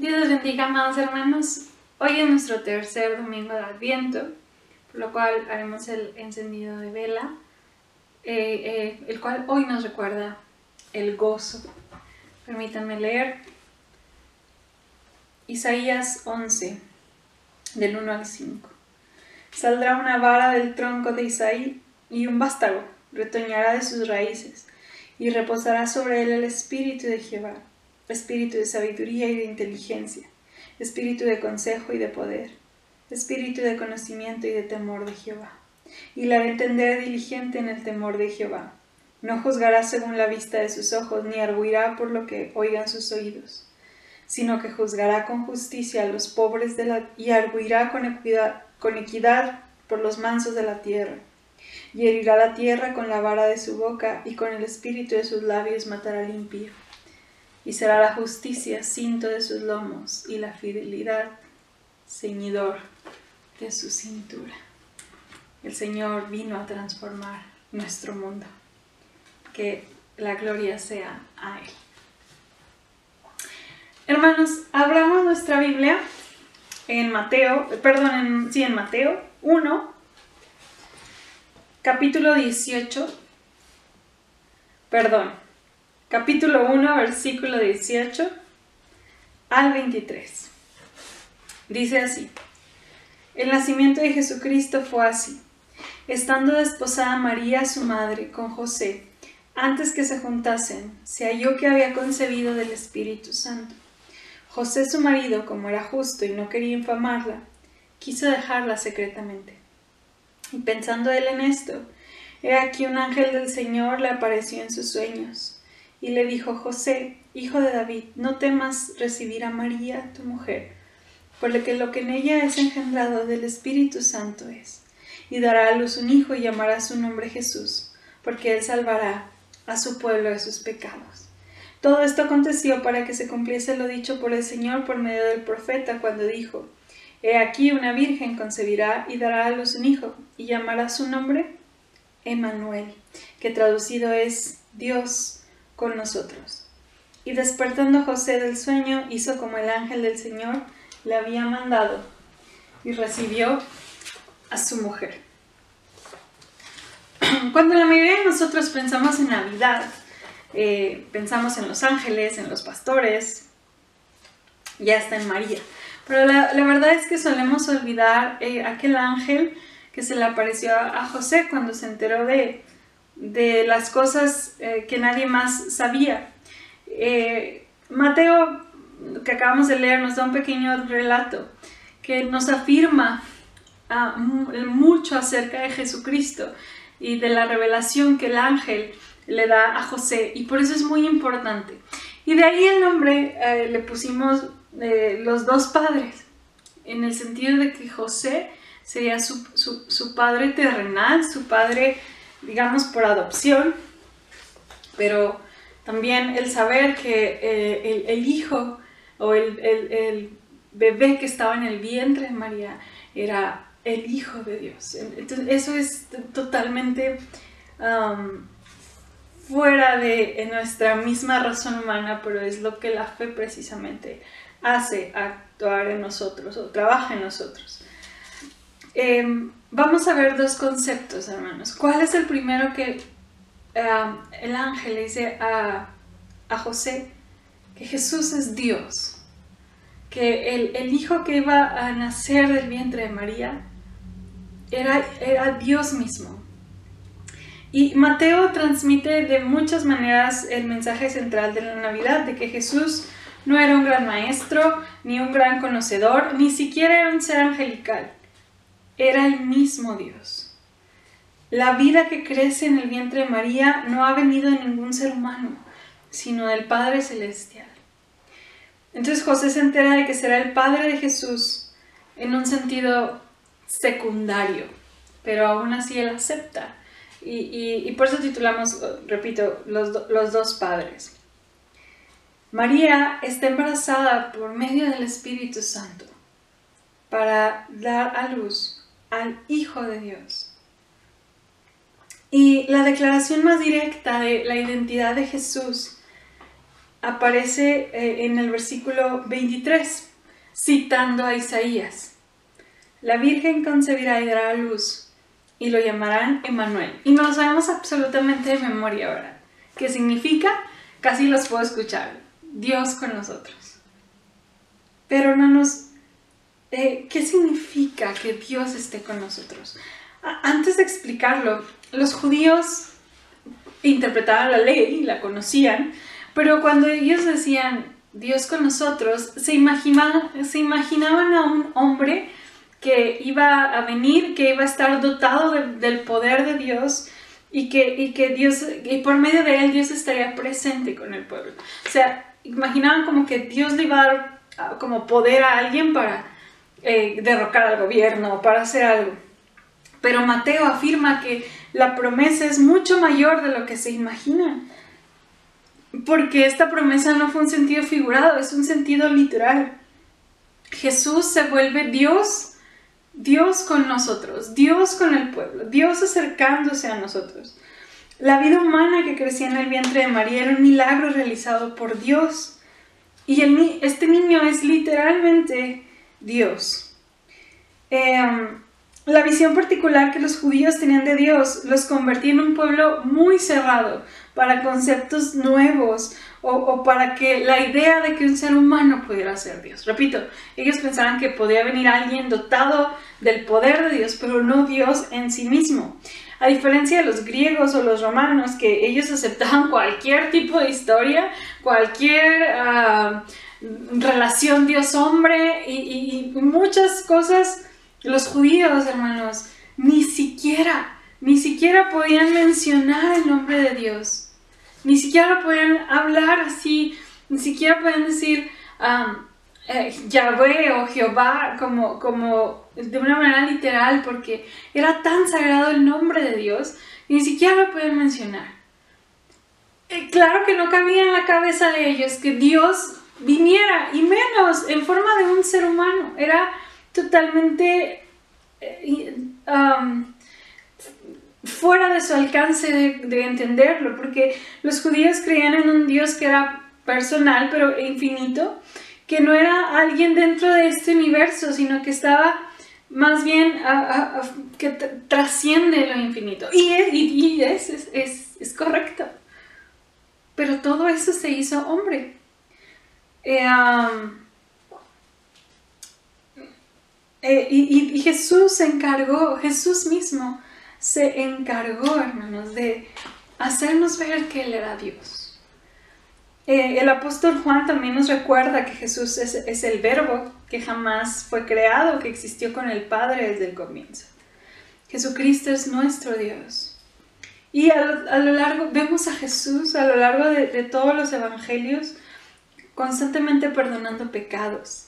Dios les bendiga, amados hermanos. Hoy es nuestro tercer domingo de Adviento, por lo cual haremos el encendido de vela, el cual hoy nos recuerda el gozo. Permítanme leer Isaías 11, del 1 al 5. Saldrá una vara del tronco de Isaí y un vástago retoñará de sus raíces, y reposará sobre él el espíritu de Jehová, espíritu de sabiduría y de inteligencia, espíritu de consejo y de poder, espíritu de conocimiento y de temor de Jehová. Y le hará entender diligente en el temor de Jehová. No juzgará según la vista de sus ojos, ni arguirá por lo que oigan sus oídos, sino que juzgará con justicia a los pobres y arguirá con equidad por los mansos de la tierra. Y herirá la tierra con la vara de su boca, y con el espíritu de sus labios matará al impío. Y será la justicia cinto de sus lomos, y la fidelidad ceñidor de su cintura. El Señor vino a transformar nuestro mundo. Que la gloria sea a Él. Hermanos, abramos nuestra Biblia en Mateo 1, capítulo 1, versículo 18 al 23. Dice así: El nacimiento de Jesucristo fue así. Estando desposada María, su madre, con José, antes que se juntasen, se halló que había concebido del Espíritu Santo. José, su marido, como era justo y no quería infamarla, quiso dejarla secretamente. Y pensando él en esto, he aquí un ángel del Señor le apareció en sus sueños, y le dijo: José, hijo de David, no temas recibir a María, tu mujer, porque lo que en ella es engendrado del Espíritu Santo es. Y dará a luz un hijo y llamará su nombre Jesús, porque él salvará a su pueblo de sus pecados. Todo esto aconteció para que se cumpliese lo dicho por el Señor por medio del profeta, cuando dijo: He aquí una virgen concebirá y dará a luz un hijo, y llamará su nombre Emmanuel, que traducido es Dios con nosotros. Y despertando José del sueño, hizo como el ángel del Señor le había mandado, y recibió a su mujer. Cuando la mayoría de nosotros pensamos en Navidad, pensamos en los ángeles, en los pastores y hasta en María. Pero la verdad es que solemos olvidar aquel ángel que se le apareció a José cuando se enteró de las cosas que nadie más sabía. Mateo, que acabamos de leer, nos da un pequeño relato que nos afirma mucho acerca de Jesucristo y de la revelación que el ángel le da a José, y por eso es muy importante. Y de ahí el nombre le pusimos los dos padres, en el sentido de que José sería su padre terrenal, su padre, digamos, por adopción, pero también el saber que el hijo o el bebé que estaba en el vientre de María era el Hijo de Dios. Entonces eso es totalmente fuera de nuestra misma razón humana, pero es lo que la fe precisamente hace actuar en nosotros o trabaja en nosotros. Vamos a ver dos conceptos, hermanos. ¿Cuál es el primero que el ángel le dice a José? Que Jesús es Dios, que el hijo que iba a nacer del vientre de María era Dios mismo. Y Mateo transmite de muchas maneras el mensaje central de la Navidad, de que Jesús no era un gran maestro, ni un gran conocedor, ni siquiera era un ser angelical. Era el mismo Dios. La vida que crece en el vientre de María no ha venido de ningún ser humano, sino del Padre Celestial. Entonces José se entera de que será el padre de Jesús en un sentido secundario, pero aún así él acepta. Y por eso titulamos, repito, los dos padres. María está embarazada por medio del Espíritu Santo para dar a luz al Hijo de Dios. Y la declaración más directa de la identidad de Jesús aparece en el versículo 23, citando a Isaías. La Virgen concebirá y dará a luz, y lo llamarán Emmanuel. Y no lo sabemos absolutamente de memoria ahora. ¿Qué significa? Casi los puedo escuchar. Dios con nosotros. Pero hermanos, ¿qué significa que Dios esté con nosotros? Antes de explicarlo, los judíos interpretaban la ley, la conocían, pero cuando ellos decían Dios con nosotros, se imaginaban a un hombre que iba a venir, que iba a estar dotado del poder de Dios y que Dios, y por medio de él Dios estaría presente con el pueblo. O sea, imaginaban como que Dios le iba a dar como poder a alguien para derrocar al gobierno, para hacer algo. Pero Mateo afirma que la promesa es mucho mayor de lo que se imagina. Porque esta promesa no fue un sentido figurado, es un sentido literal. Jesús se vuelve Dios, Dios con nosotros, Dios con el pueblo, Dios acercándose a nosotros. La vida humana que crecía en el vientre de María era un milagro realizado por Dios. Y este niño es literalmente Dios. La visión particular que los judíos tenían de Dios los convertía en un pueblo muy cerrado para conceptos nuevos o para que la idea de que un ser humano pudiera ser Dios. Repito, ellos pensaban que podía venir alguien dotado del poder de Dios, pero no Dios en sí mismo. A diferencia de los griegos o los romanos, que ellos aceptaban cualquier tipo de historia, cualquier relación Dios-hombre y muchas cosas. Los judíos, hermanos, ni siquiera podían mencionar el nombre de Dios. Ni siquiera podían hablar así, ni siquiera podían decir Yahvé o Jehová como de una manera literal, porque era tan sagrado el nombre de Dios, ni siquiera lo podían mencionar. Claro que no cabía en la cabeza de ellos que Dios viniera, y menos en forma de un ser humano. Era totalmente fuera de su alcance de entenderlo, porque los judíos creían en un Dios que era personal pero infinito, que no era alguien dentro de este universo, sino que estaba más bien que trasciende lo infinito. Y es correcto, pero todo eso se hizo hombre. Y Jesús mismo se encargó, hermanos, de hacernos ver que Él era Dios. El apóstol Juan también nos recuerda que Jesús es el verbo que jamás fue creado, que existió con el Padre desde el comienzo. Jesucristo es nuestro Dios. Y a lo largo, vemos a Jesús a lo largo de todos los evangelios constantemente perdonando pecados,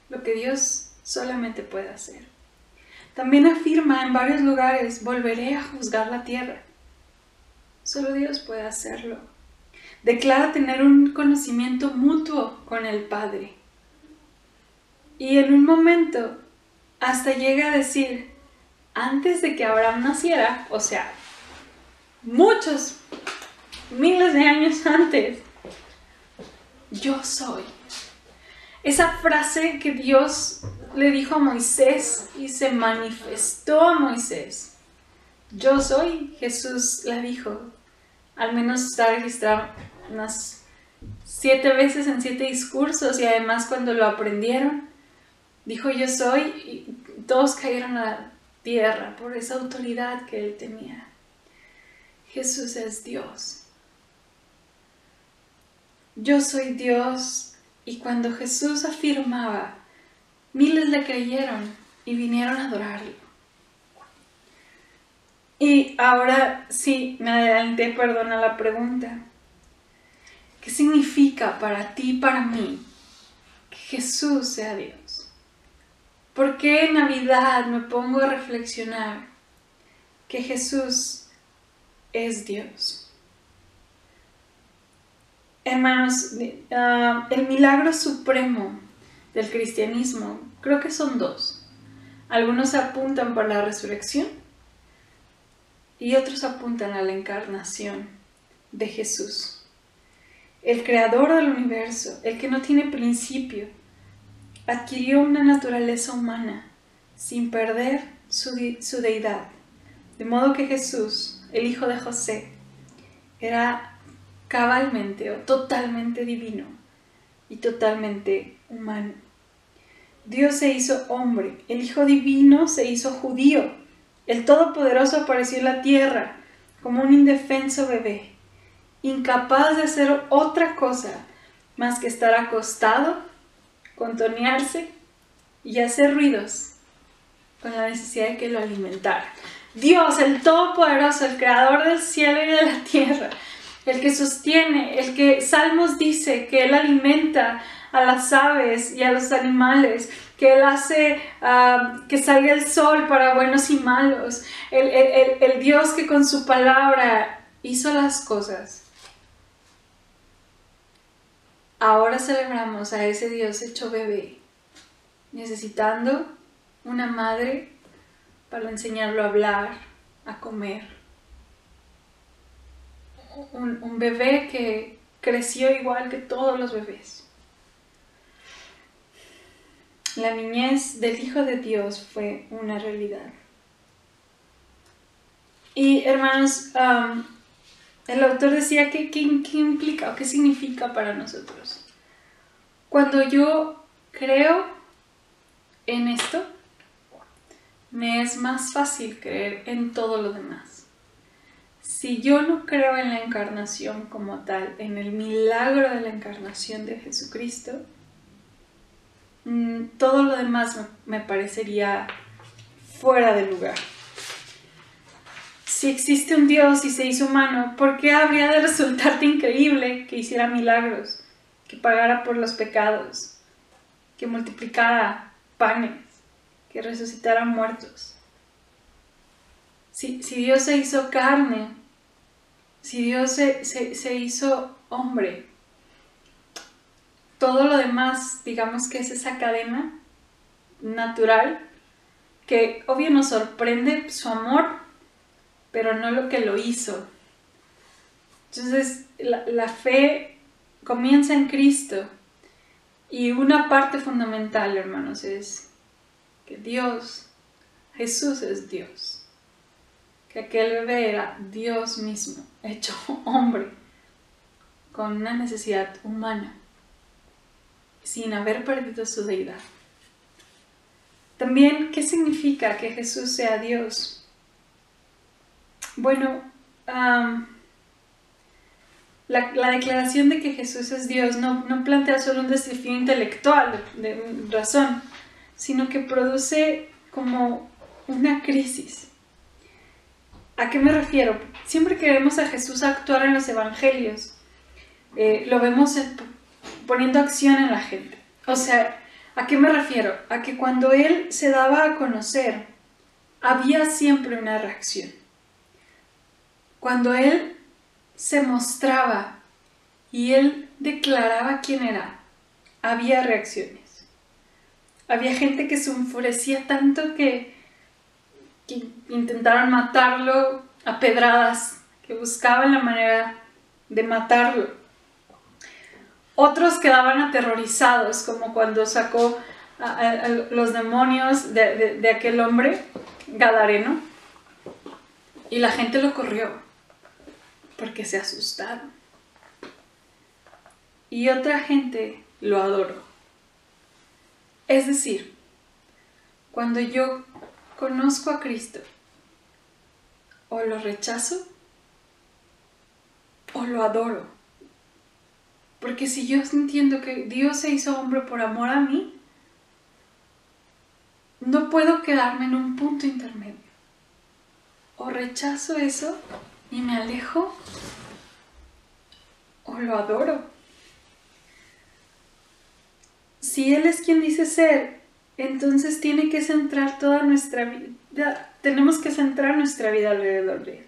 lo que Dios solamente puede hacer. También afirma en varios lugares: volveré a juzgar la tierra. Solo Dios puede hacerlo. Declara tener un conocimiento mutuo con el Padre. Y en un momento hasta llega a decir, antes de que Abraham naciera, o sea, muchos, miles de años antes, yo soy. Esa frase que Dios le dijo a Moisés y se manifestó a Moisés. Yo soy, Jesús la dijo. Al menos está registrado unas 7 veces en 7 discursos, y además cuando lo aprendieron, dijo yo soy, y todos cayeron a la tierra por esa autoridad que él tenía. Jesús es Dios. Yo soy Dios. Y cuando Jesús afirmaba, miles le creyeron y vinieron a adorarlo. Y ahora sí, me adelanté, perdona la pregunta. ¿Qué significa para ti y para mí que Jesús sea Dios? ¿Por qué en Navidad me pongo a reflexionar que Jesús es Dios? Hermanos, el milagro supremo del cristianismo, creo que son 2. Algunos apuntan para la resurrección y otros apuntan a la encarnación de Jesús. el creador del universo, el que no tiene principio, adquirió una naturaleza humana sin perder su deidad. De modo que Jesús, el hijo de José, era cabalmente o totalmente divino y totalmente humano. Dios se hizo hombre, el Hijo Divino se hizo judío, el Todopoderoso apareció en la tierra como un indefenso bebé, incapaz de hacer otra cosa más que estar acostado, contonearse y hacer ruidos con la necesidad de que lo alimentara. Dios, el Todopoderoso, el Creador del cielo y de la tierra, el que sostiene, el que Salmos dice que Él alimenta a las aves y a los animales, que Él hace que salga el sol para buenos y malos, el Dios que con su palabra hizo las cosas. Ahora celebramos a ese Dios hecho bebé, necesitando una madre para enseñarlo a hablar, a comer. Un bebé que creció igual que todos los bebés. La niñez del Hijo de Dios fue una realidad. Y hermanos, el autor decía ¿qué implica o qué significa para nosotros? Cuando yo creo en esto, me es más fácil creer en todo lo demás. Si yo no creo en la encarnación como tal, en el milagro de la encarnación de Jesucristo, todo lo demás me parecería fuera de lugar. Si existe un Dios y se hizo humano, ¿por qué habría de resultarte increíble que hiciera milagros, que pagara por los pecados, que multiplicara panes, que resucitara muertos? Si Dios se hizo carne, si Dios se hizo hombre, todo lo demás, digamos que es esa cadena natural que obvio nos sorprende su amor, pero no lo que lo hizo. Entonces la fe comienza en Cristo y una parte fundamental, hermanos, es que Dios, Jesús es Dios, que aquel bebé era Dios mismo, hecho hombre, con una necesidad humana, sin haber perdido su deidad. También, ¿qué significa que Jesús sea Dios? Bueno, la declaración de que Jesús es Dios no plantea solo un desafío intelectual de razón, sino que produce como una crisis. ¿A qué me refiero? Siempre que vemos a Jesús actuar en los evangelios, lo vemos poniendo acción en la gente. O sea, ¿a qué me refiero? A que cuando Él se daba a conocer, había siempre una reacción. Cuando Él se mostraba y Él declaraba quién era, había reacciones. Había gente que se enfurecía tanto que intentaron matarlo a pedradas, que buscaban la manera de matarlo. Otros quedaban aterrorizados, como cuando sacó a los demonios de aquel hombre gadareno, y la gente lo corrió porque se asustaron. Y otra gente lo adoró. Es decir, cuando yo conozco a Cristo, o lo rechazo o lo adoro. Porque si yo entiendo que Dios se hizo hombre por amor a mí, no puedo quedarme en un punto intermedio. O rechazo eso y me alejo, o lo adoro. Si Él es quien dice ser, entonces tiene que centrar toda nuestra vida, tenemos que centrar nuestra vida alrededor de Él.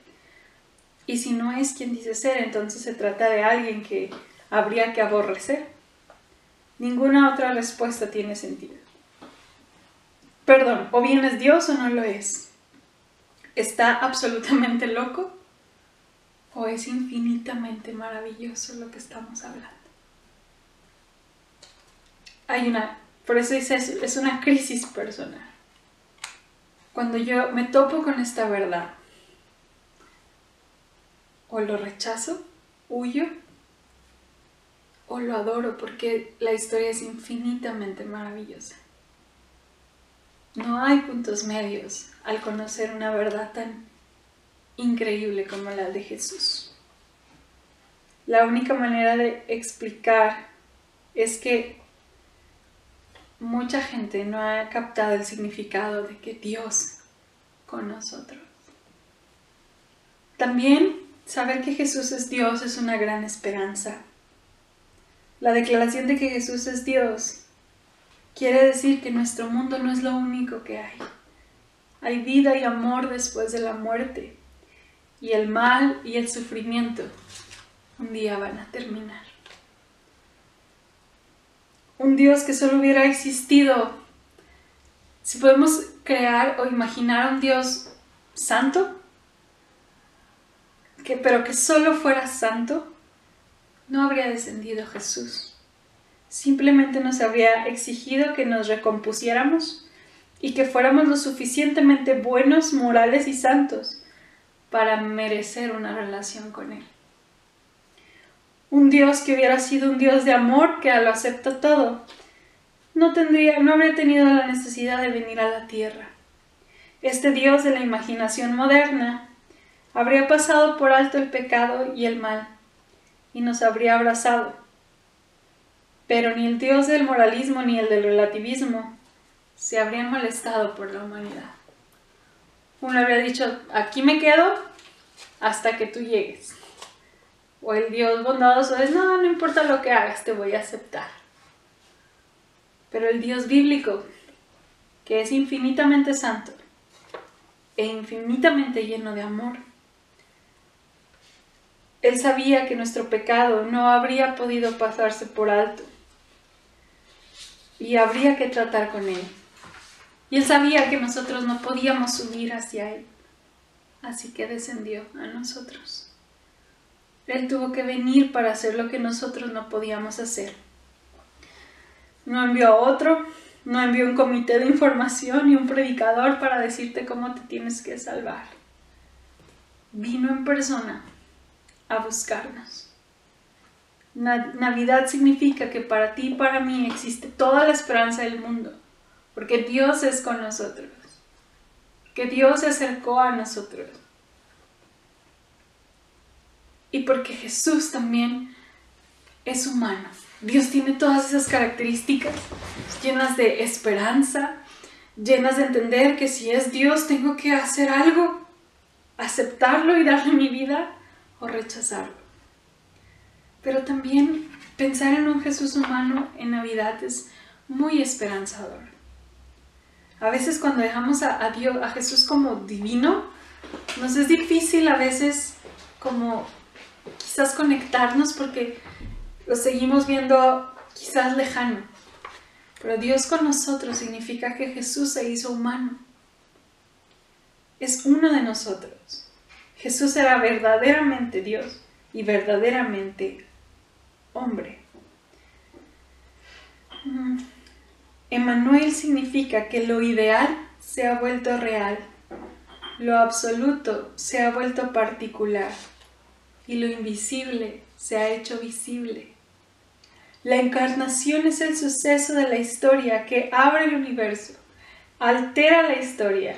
Y si no es quien dice ser, entonces se trata de alguien que habría que aborrecer. Ninguna otra respuesta tiene sentido. Perdón, o bien es Dios o no lo es. ¿Está absolutamente loco? ¿O es infinitamente maravilloso lo que estamos hablando? Por eso dice, es una crisis personal. Cuando yo me topo con esta verdad, o lo rechazo, huyo, o lo adoro porque la historia es infinitamente maravillosa. No hay puntos medios al conocer una verdad tan increíble como la de Jesús. La única manera de explicar es que mucha gente no ha captado el significado de que Dios con nosotros. También saber que Jesús es Dios es una gran esperanza. La declaración de que Jesús es Dios quiere decir que nuestro mundo no es lo único que hay. Hay vida y amor después de la muerte, y el mal y el sufrimiento un día van a terminar. Un Dios que solo hubiera existido. Si podemos crear o imaginar un Dios santo, pero que solo fuera santo, no habría descendido Jesús. Simplemente nos habría exigido que nos recompusiéramos y que fuéramos lo suficientemente buenos, morales y santos para merecer una relación con Él. Un Dios que hubiera sido un Dios de amor que lo acepta todo, no habría tenido la necesidad de venir a la tierra. Este Dios de la imaginación moderna habría pasado por alto el pecado y el mal y nos habría abrazado. Pero ni el Dios del moralismo ni el del relativismo se habrían molestado por la humanidad. Uno habría dicho, aquí me quedo hasta que tú llegues. O el Dios bondadoso es, no importa lo que hagas, te voy a aceptar. Pero el Dios bíblico, que es infinitamente santo e infinitamente lleno de amor, Él sabía que nuestro pecado no habría podido pasarse por alto y habría que tratar con Él. Y Él sabía que nosotros no podíamos subir hacia Él, así que descendió a nosotros. Él tuvo que venir para hacer lo que nosotros no podíamos hacer. No envió a otro, no envió un comité de información ni un predicador para decirte cómo te tienes que salvar. Vino en persona a buscarnos. Navidad significa que para ti y para mí existe toda la esperanza del mundo, porque Dios es con nosotros, que Dios se acercó a nosotros. Y porque Jesús también es humano. Dios tiene todas esas características llenas de esperanza, llenas de entender que si es Dios tengo que hacer algo, aceptarlo y darle mi vida o rechazarlo. Pero también pensar en un Jesús humano en Navidad es muy esperanzador. A veces cuando dejamos a Dios, a Jesús como divino, nos es difícil a veces como quizás conectarnos porque lo seguimos viendo quizás lejano. Pero Dios con nosotros significa que Jesús se hizo humano. Es uno de nosotros. Jesús era verdaderamente Dios y verdaderamente hombre. Emmanuel significa que lo ideal se ha vuelto real, lo absoluto se ha vuelto particular y lo invisible se ha hecho visible. La encarnación es el suceso de la historia que abre el universo, altera la historia,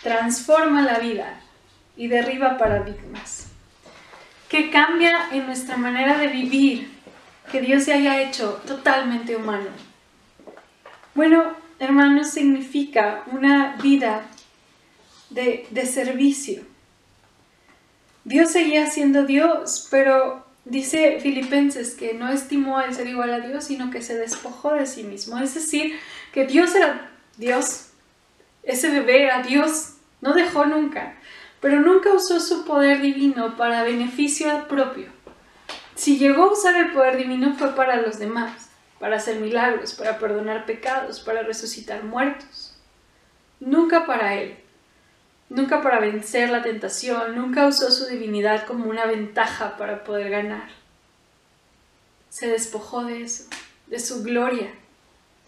transforma la vida y derriba paradigmas. Que cambia en nuestra manera de vivir, que Dios se haya hecho totalmente humano. Bueno, hermanos, significa una vida de servicio. Dios seguía siendo Dios, pero dice Filipenses que no estimó el ser igual a Dios, sino que se despojó de sí mismo. Es decir, que Dios era Dios, ese bebé era Dios, no dejó nunca, pero nunca usó su poder divino para beneficio propio. Si llegó a usar el poder divino fue para los demás, para hacer milagros, para perdonar pecados, para resucitar muertos. Nunca para Él. nunca para vencer la tentación, nunca usó su divinidad como una ventaja para poder ganar. Se despojó de eso, de su gloria,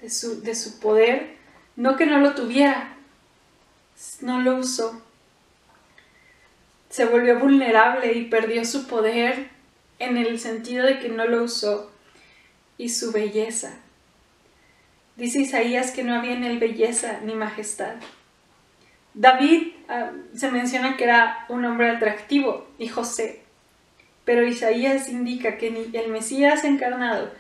de su poder, no que no lo tuviera, no lo usó. Se volvió vulnerable y perdió su poder en el sentido de que no lo usó, y su belleza. Dice Isaías que no había en él belleza ni majestad. David se menciona que era un hombre atractivo, y José, pero Isaías indica que ni el Mesías encarnado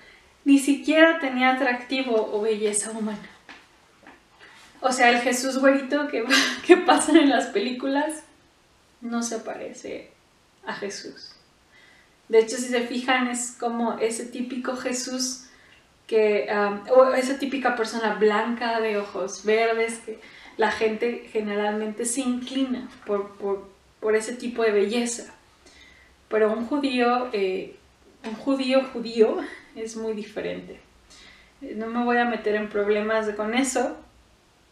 ni siquiera tenía atractivo o belleza humana. O sea, el Jesús güerito que pasan en las películas no se parece a Jesús. De hecho, si se fijan, es como ese típico Jesús o esa típica persona blanca de ojos verdes que la gente generalmente se inclina por ese tipo de belleza. Pero un judío es muy diferente. No me voy a meter en problemas con eso,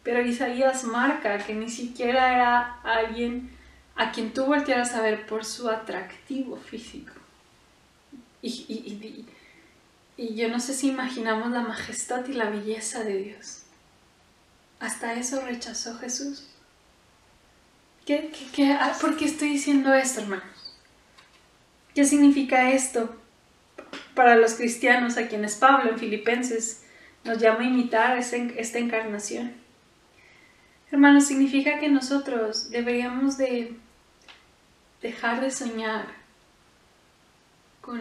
pero Isaías marca que ni siquiera era alguien a quien tú voltearas a ver por su atractivo físico. Y yo no sé si imaginamos la majestad y la belleza de Dios. Hasta eso rechazó Jesús. ¿Por qué estoy diciendo esto, hermanos? ¿Qué significa esto para los cristianos a quienes Pablo en Filipenses nos llama a imitar esta encarnación? Hermanos, significa que nosotros deberíamos de dejar de soñar con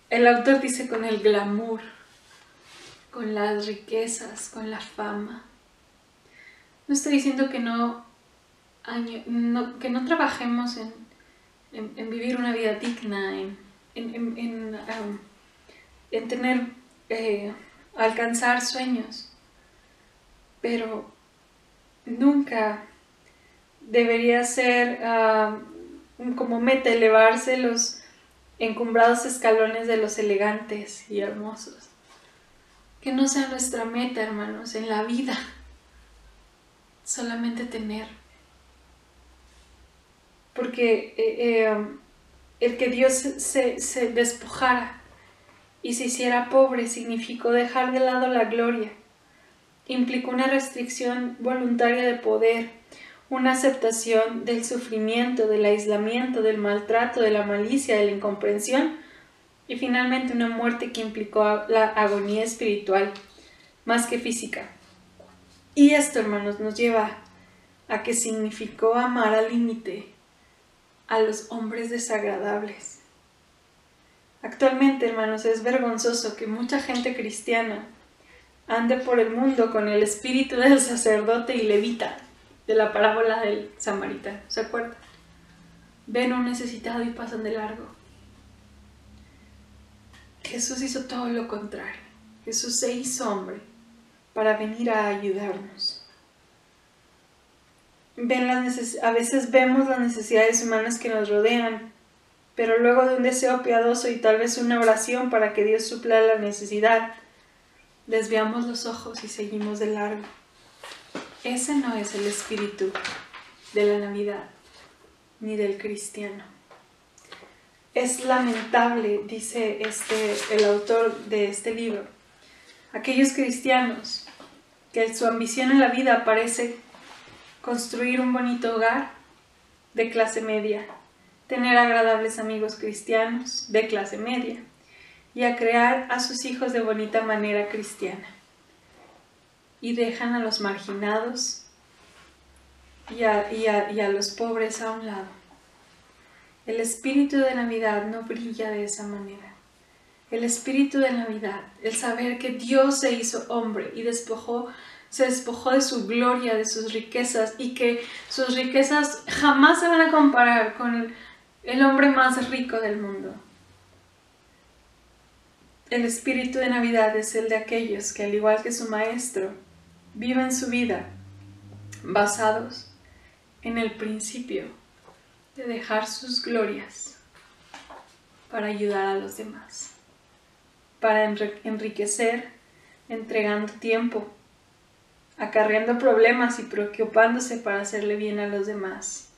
el autor dice con el glamour, con las riquezas, con la fama. No estoy diciendo que no trabajemos en vivir una vida digna, en tener, alcanzar sueños, pero nunca debería ser como meta elevarse los encumbrados escalones de los elegantes y hermosos. Que no sea nuestra meta, hermanos, en la vida solamente tener. Porque el que Dios se despojara y se hiciera pobre significó dejar de lado la gloria. Implicó una restricción voluntaria de poder, una aceptación del sufrimiento, del aislamiento, del maltrato, de la malicia, de la incomprensión y finalmente una muerte que implicó la agonía espiritual más que física. Y esto, hermanos, nos lleva a que significó amar al límite a los hombres desagradables. Actualmente, hermanos, es vergonzoso que mucha gente cristiana ande por el mundo con el espíritu del sacerdote y levita de la parábola del samaritano. ¿Se acuerdan? Ven a un necesitado y pasan de largo. Jesús hizo todo lo contrario. Jesús se hizo hombre para venir a ayudarnos. A veces vemos las necesidades humanas que nos rodean, pero luego de un deseo piadoso y tal vez una oración para que Dios supla la necesidad, desviamos los ojos y seguimos de largo. Ese no es el espíritu de la Navidad, ni del cristiano. Es lamentable, dice el autor de este libro, aquellos cristianos que su ambición en la vida parece construir un bonito hogar de clase media, tener agradables amigos cristianos de clase media y a crear a sus hijos de bonita manera cristiana. Y dejan a los marginados y a los pobres a un lado. El espíritu de Navidad no brilla de esa manera. El espíritu de Navidad, el saber que Dios se hizo hombre y se despojó de su gloria, de sus riquezas, y que sus riquezas jamás se van a comparar con el hombre más rico del mundo. El espíritu de Navidad es el de aquellos que, al igual que su maestro, viven su vida basados en el principio de dejar sus glorias para ayudar a los demás, para enriquecer entregando tiempo, acarreando problemas y preocupándose para hacerle bien a los demás,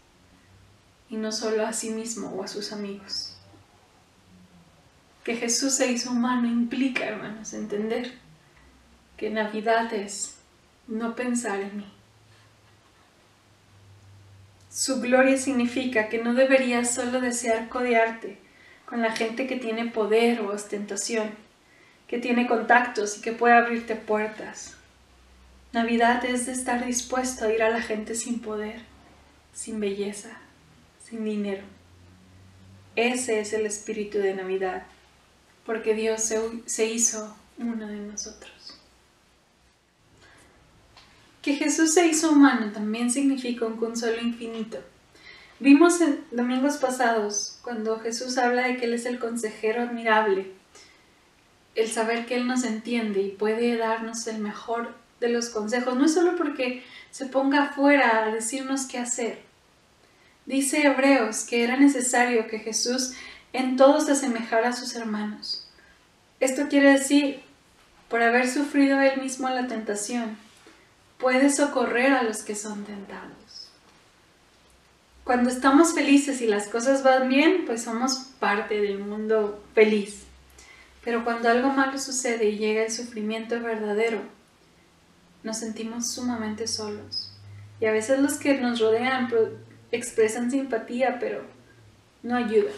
y no solo a sí mismo o a sus amigos. Que Jesús se hizo humano implica, hermanos, entender que Navidad es no pensar en mí. Su gloria significa que no deberías solo desear codearte con la gente que tiene poder o ostentación, que tiene contactos y que puede abrirte puertas. Navidad es de estar dispuesto a ir a la gente sin poder, sin belleza, sin dinero. Ese es el espíritu de Navidad, porque Dios se hizo uno de nosotros. Que Jesús se hizo humano también significa un consuelo infinito. Vimos en domingos pasados, cuando Jesús habla de que Él es el consejero admirable, el saber que Él nos entiende y puede darnos el mejor de los consejos, no es solo porque se ponga afuera a decirnos qué hacer. Dice Hebreos que era necesario que Jesús en todo se asemejara a sus hermanos. Esto quiere decir, por haber sufrido Él mismo la tentación, puede socorrer a los que son tentados. Cuando estamos felices y las cosas van bien, pues somos parte del mundo feliz. Pero cuando algo malo sucede y llega el sufrimiento verdadero, nos sentimos sumamente solos. Y a veces los que nos rodean expresan simpatía, pero no ayudan.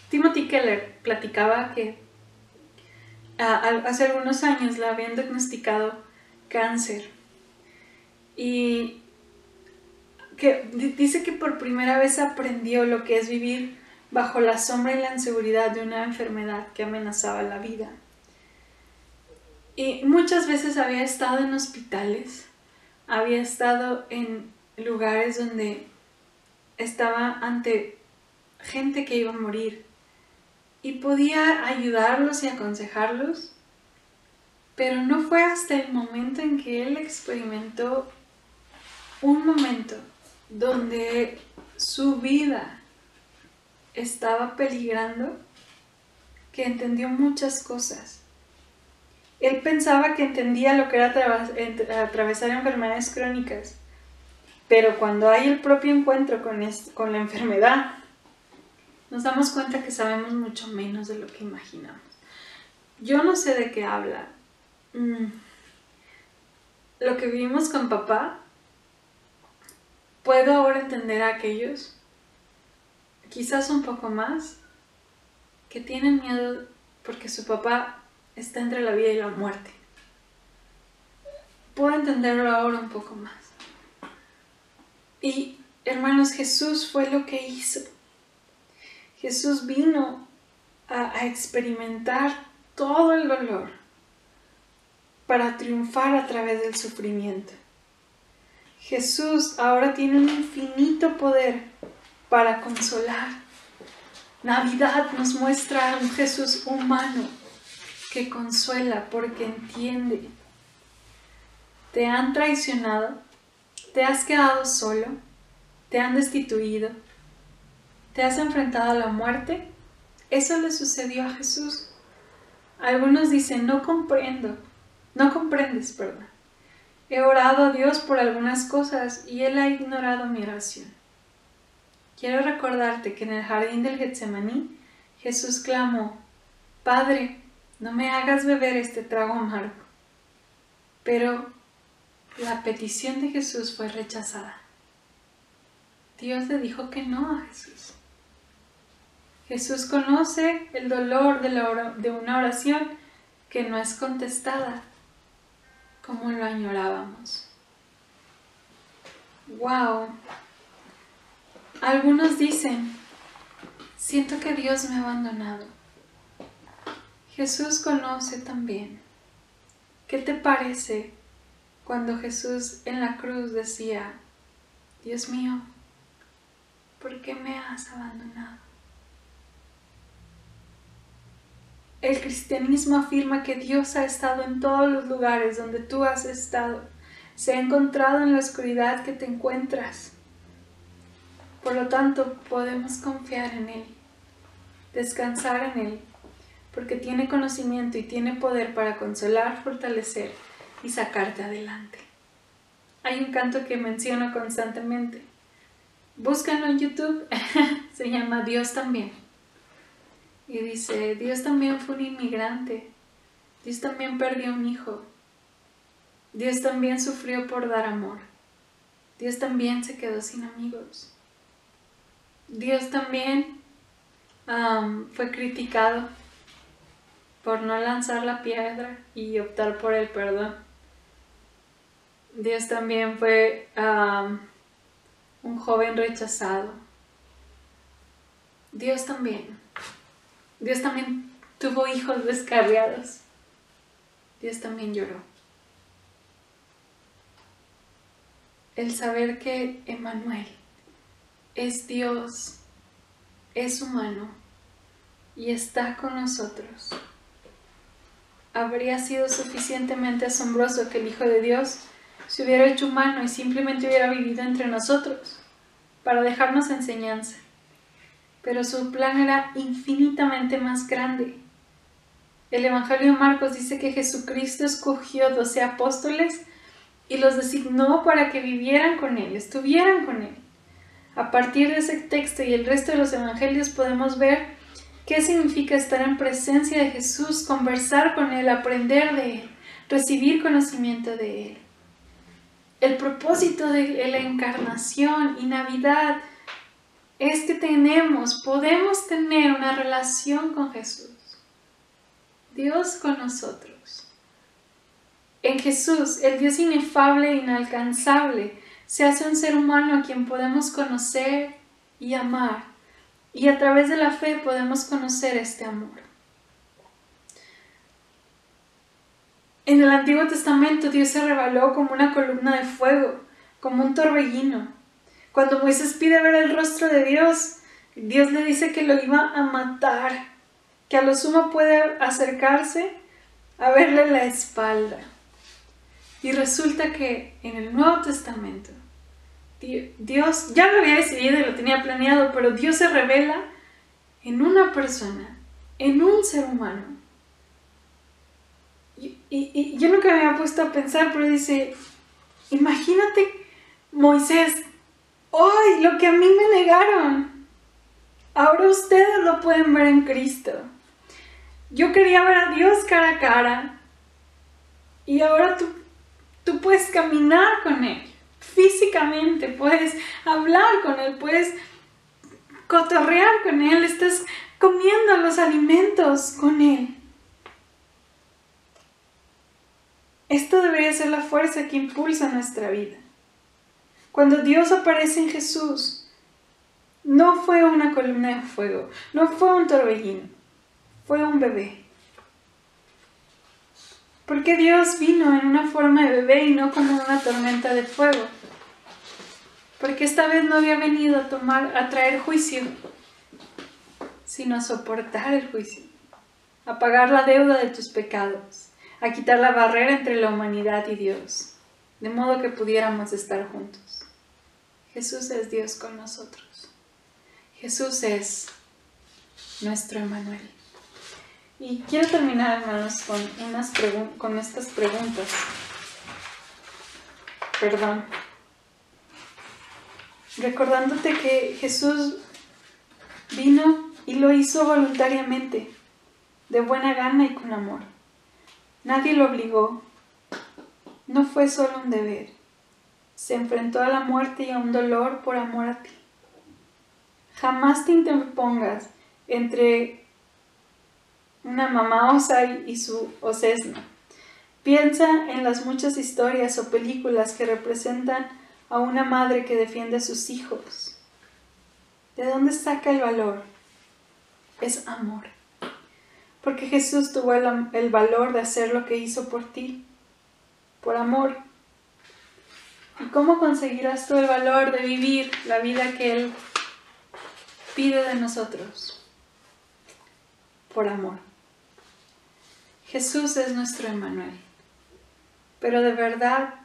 Timothy Keller platicaba que hace algunos años le habían diagnosticado cáncer. Y que dice que por primera vez aprendió lo que es vivir bajo la sombra y la inseguridad de una enfermedad que amenazaba la vida. Y muchas veces había estado en hospitales, había estado en lugares donde estaba ante gente que iba a morir y podía ayudarlos y aconsejarlos, pero no fue hasta el momento en que él experimentó un momento donde su vida estaba peligrando que entendió muchas cosas. Él pensaba que entendía lo que era atravesar enfermedades crónicas, pero cuando hay el propio encuentro con la enfermedad, nos damos cuenta que sabemos mucho menos de lo que imaginamos. Yo no sé de qué habla. Lo que vivimos con papá, puedo ahora entender a aquellos, quizás un poco más, que tienen miedo porque su papá está entre la vida y la muerte. Puedo entenderlo ahora un poco más. Y, hermanos, Jesús fue lo que hizo. Jesús vino a experimentar todo el dolor para triunfar a través del sufrimiento. Jesús ahora tiene un infinito poder para consolar. Navidad nos muestra a un Jesús humano que consuela porque entiende. Te han traicionado, te has quedado solo, te han destituido, te has enfrentado a la muerte. Eso le sucedió a Jesús. Algunos dicen, no comprendes. He orado a Dios por algunas cosas y Él ha ignorado mi oración. Quiero recordarte que en el jardín del Getsemaní, Jesús clamó, Padre, no me hagas beber este trago amargo. Pero la petición de Jesús fue rechazada. Dios le dijo que no a Jesús. Jesús conoce el dolor de una oración que no es contestada, como lo añorábamos. ¡Wow! Algunos dicen, siento que Dios me ha abandonado. Jesús conoce también. ¿Qué te parece cuando Jesús en la cruz decía, Dios mío, ¿por qué me has abandonado? El cristianismo afirma que Dios ha estado en todos los lugares donde tú has estado. Se ha encontrado en la oscuridad que te encuentras. Por lo tanto, podemos confiar en Él, descansar en Él, porque tiene conocimiento y tiene poder para consolar, fortalecer y sacarte adelante. hay un canto que menciono constantemente. Búscanlo en YouTube, se llama Dios también. Y dice, Dios también fue un inmigrante, Dios también perdió un hijo, Dios también sufrió por dar amor, Dios también se quedó sin amigos, Dios también fue criticado por no lanzar la piedra y optar por el perdón. Dios también fue un joven rechazado. Dios también tuvo hijos descarriados. Dios también lloró. El saber que Emmanuel es Dios, es humano y está con nosotros, habría sido suficientemente asombroso que el Hijo de Dios se hubiera hecho humano y simplemente hubiera vivido entre nosotros para dejarnos enseñanza. Pero su plan era infinitamente más grande. El Evangelio de Marcos dice que Jesucristo escogió 12 apóstoles y los designó para que vivieran con Él, estuvieran con Él. A partir de ese texto y el resto de los evangelios podemos ver qué significa estar en presencia de Jesús, conversar con Él, aprender de Él, recibir conocimiento de Él. El propósito de la encarnación y Navidad es que podemos tener una relación con Jesús. Dios con nosotros. En Jesús, el Dios inefable e inalcanzable, se hace un ser humano a quien podemos conocer y amar. Y a través de la fe podemos conocer este amor. En el Antiguo Testamento Dios se reveló como una columna de fuego, como un torbellino. Cuando Moisés pide ver el rostro de Dios, Dios le dice que lo iba a matar, que a lo sumo puede acercarse a verle la espalda. Y resulta que en el Nuevo Testamento, Dios ya lo había decidido y lo tenía planeado, pero Dios se revela en una persona, en un ser humano. Y yo nunca me había puesto a pensar, pero dice, imagínate Moisés, ¡ay! Lo que a mí me negaron, ahora ustedes lo pueden ver en Cristo. Yo quería ver a Dios cara a cara y ahora tú puedes caminar con Él, físicamente, puedes hablar con Él, puedes cotorrear con Él, estás comiendo los alimentos con Él. Esto debería ser la fuerza que impulsa nuestra vida. Cuando Dios aparece en Jesús, no fue una columna de fuego, no fue un torbellino, fue un bebé. ¿Por qué Dios vino en una forma de bebé y no como una tormenta de fuego? Porque esta vez no había venido a traer juicio, sino a soportar el juicio, a pagar la deuda de tus pecados, a quitar la barrera entre la humanidad y Dios, de modo que pudiéramos estar juntos. Jesús es Dios con nosotros. Jesús es nuestro Emmanuel. Y quiero terminar, hermanos, con estas preguntas. Perdón. Recordándote que Jesús vino y lo hizo voluntariamente, de buena gana y con amor. Nadie lo obligó. No fue solo un deber. Se enfrentó a la muerte y a un dolor por amor a ti. Jamás te interpongas entre una mamá osa y su osesna. Piensa en las muchas historias o películas que representan a una madre que defiende a sus hijos. ¿De dónde saca el valor? Es amor. Porque Jesús tuvo el valor de hacer lo que hizo por ti, por amor. ¿Y cómo conseguirás tú el valor de vivir la vida que Él pide de nosotros? Por amor. Jesús es nuestro Emmanuel. Pero ¿de verdad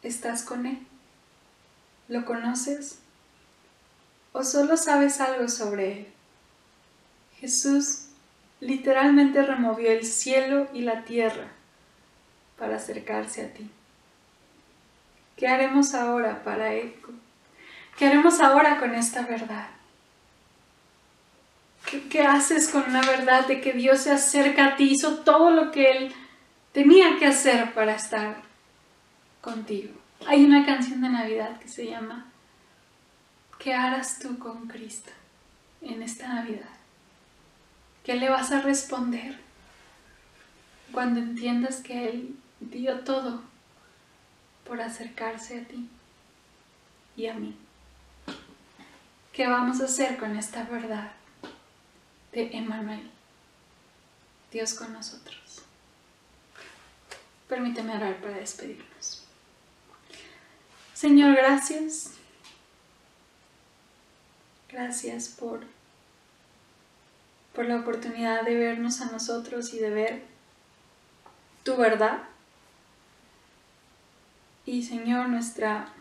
estás con Él? ¿Lo conoces? ¿O solo sabes algo sobre Él? Jesús literalmente removió el cielo y la tierra para acercarse a ti. ¿Qué haremos ahora para Él? ¿Qué haremos ahora con esta verdad? ¿Qué haces con la verdad de que Dios se acerca a ti, hizo todo lo que Él tenía que hacer para estar contigo? Hay una canción de Navidad que se llama ¿Qué harás tú con Cristo en esta Navidad? ¿Qué le vas a responder cuando entiendas que Él dio todo por acercarse a ti y a mí? ¿Qué vamos a hacer con esta verdad de Emmanuel, Dios con nosotros? Permíteme orar para despedirnos. Señor, gracias. Gracias por la oportunidad de vernos a nosotros y de ver tu verdad. Y Señor, nuestra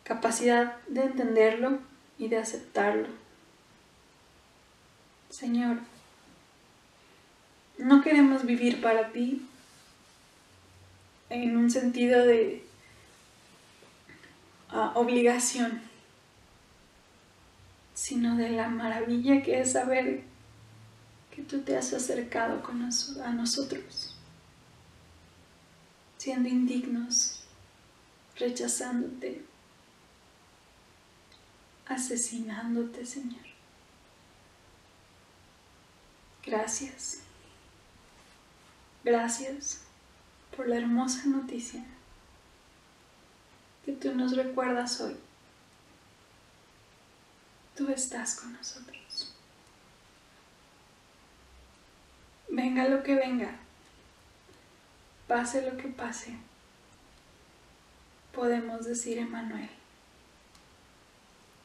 capacidad de entenderlo y de aceptarlo. Señor, no queremos vivir para ti en un sentido de obligación, sino de la maravilla que es saber que tú te has acercado a nosotros, siendo indignos, rechazándote, asesinándote, Señor. Gracias. Gracias por la hermosa noticia que tú nos recuerdas hoy. Tú estás con nosotros. Venga lo que venga, pase lo que pase, podemos decir Emmanuel,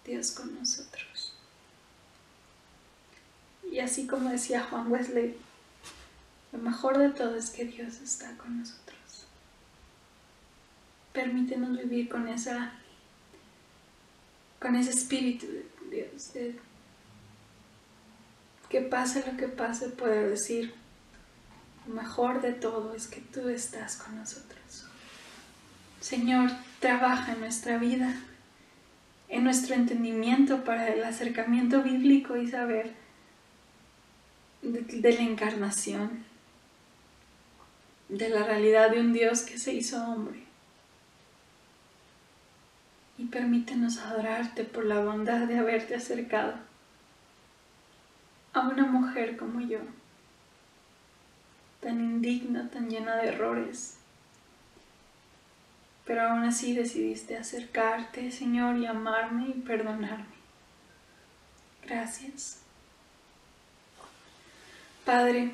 Dios con nosotros. Y así como decía Juan Wesley, lo mejor de todo es que Dios está con nosotros. Permítenos vivir con ese espíritu de Dios, de que pase lo que pase, poder decir, lo mejor de todo es que tú estás con nosotros. Señor, trabaja en nuestra vida, en nuestro entendimiento para el acercamiento bíblico y saber de la encarnación, de la realidad de un Dios que se hizo hombre. Y permítenos adorarte por la bondad de haberte acercado a una mujer como yo, tan indigna, tan llena de errores, pero aún así decidiste acercarte, Señor, y amarme y perdonarme. Gracias. Padre,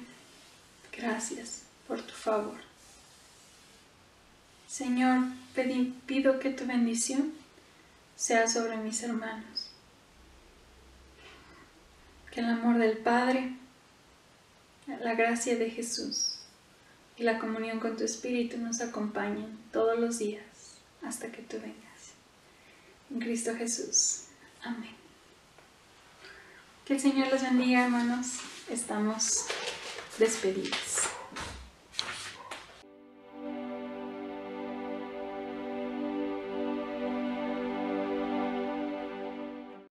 gracias por tu favor. Señor, pido que tu bendición sea sobre mis hermanos. Que el amor del Padre, la gracia de Jesús y la comunión con tu Espíritu nos acompañen todos los días hasta que tú vengas. En Cristo Jesús. Amén. Que el Señor los bendiga, hermanos. Estamos despedidos.